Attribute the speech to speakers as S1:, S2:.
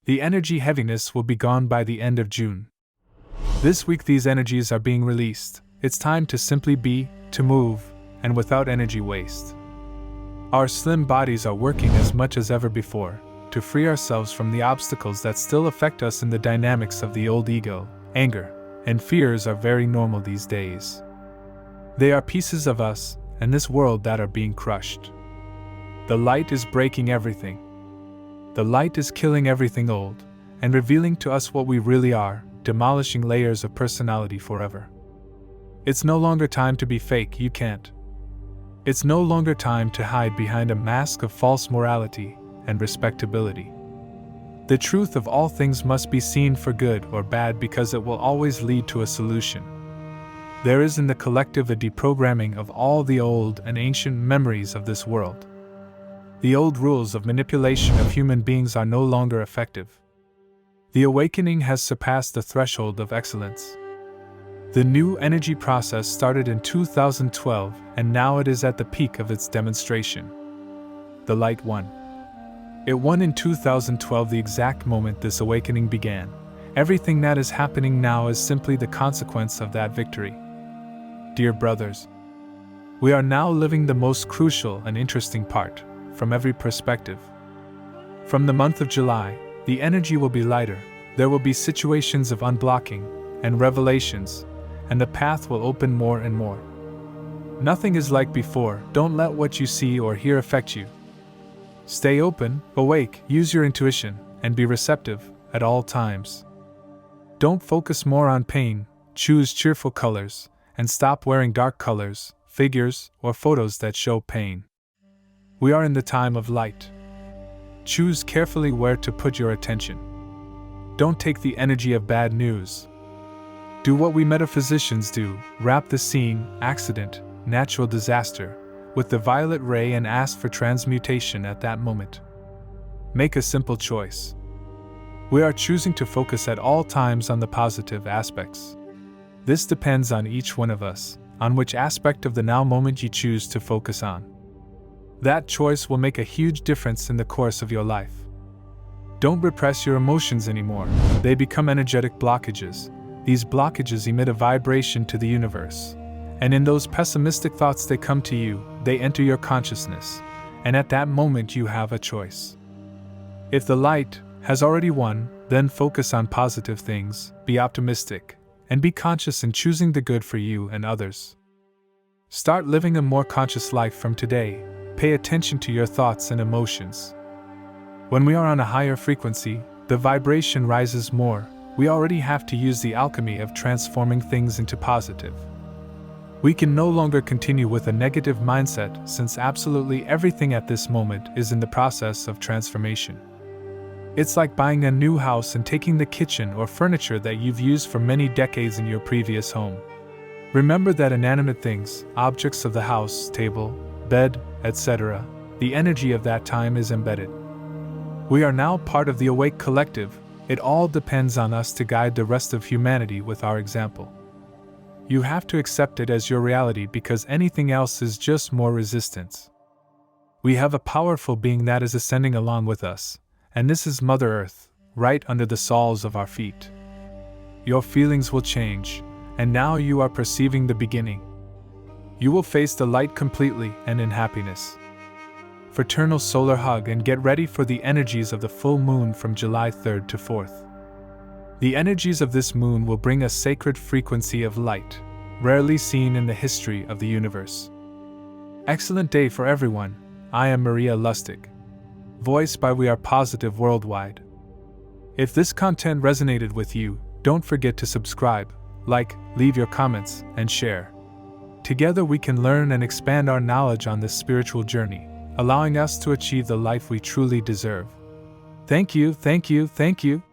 S1: The energy heaviness will be gone by the end of June. This week these energies are being released. It's time to simply be, to move, and without energy waste. Our slim bodies are working as much as ever before, to free ourselves from the obstacles that still affect us in the dynamics of the old ego. Anger and fears are very normal these days. They are pieces of us and this world that are being crushed. The light is breaking everything. The light is killing everything old, and revealing to us what we really are, demolishing layers of personality forever. It's no longer time to be fake, you can't. It's no longer time to hide behind a mask of false morality and respectability. The truth of all things must be seen for good or bad because it will always lead to a solution. There is in the collective a deprogramming of all the old and ancient memories of this world. The old rules of manipulation of human beings are no longer effective. The awakening has surpassed the threshold of excellence. The new energy process started in 2012 and now it is at the peak of its demonstration. The light won. It won in 2012, the exact moment this awakening began. Everything that is happening now is simply the consequence of that victory. Dear brothers, we are now living the most crucial and interesting part, from every perspective. From the month of July, the energy will be lighter, there will be situations of unblocking and revelations, and the path will open more and more. Nothing is like before. Don't let what you see or hear affect you. Stay open, awake, use your intuition, and be receptive at all times. Don't focus more on pain, choose cheerful colors, and stop wearing dark colors, figures, or photos that show pain. We are in the time of light. Choose carefully where to put your attention. Don't take the energy of bad news. Do what we metaphysicians do, wrap the scene, accident, natural disaster, with the violet ray and ask for transmutation at that moment. Make a simple choice. We are choosing to focus at all times on the positive aspects. This depends on each one of us, on which aspect of the now moment you choose to focus on. That choice will make a huge difference in the course of your life. Don't repress your emotions anymore. They become energetic blockages. These blockages emit a vibration to the universe. And in those pessimistic thoughts they come to you, they enter your consciousness. And at that moment you have a choice. If the light has already won, then focus on positive things, be optimistic, and be conscious in choosing the good for you and others. Start living a more conscious life from today. Pay attention to your thoughts and emotions. When we are on a higher frequency, the vibration rises more. We already have to use the alchemy of transforming things into positive. We can no longer continue with a negative mindset since absolutely everything at this moment is in the process of transformation. It's like buying a new house and taking the kitchen or furniture that you've used for many decades in your previous home. Remember that inanimate things, objects of the house, table, bed, etc., the energy of that time is embedded. We are now part of the awake collective. It all depends on us to guide the rest of humanity with our example. You have to accept it as your reality because anything else is just more resistance. We have a powerful being that is ascending along with us, and this is Mother Earth, right under the soles of our feet. Your feelings will change, and now you are perceiving the beginning. You will face the light completely and in happiness. Fraternal solar hug and get ready for the energies of the full moon from July 3rd to 4th. The energies of this moon will bring a sacred frequency of light, rarely seen in the history of the universe. Excellent day for everyone. I am Maria Lustig. Voiced by We Are Positive Worldwide. If this content resonated with you, don't forget to subscribe, like, leave your comments, and share. Together we can learn and expand our knowledge on this spiritual journey, allowing us to achieve the life we truly deserve. Thank you, thank you, thank you.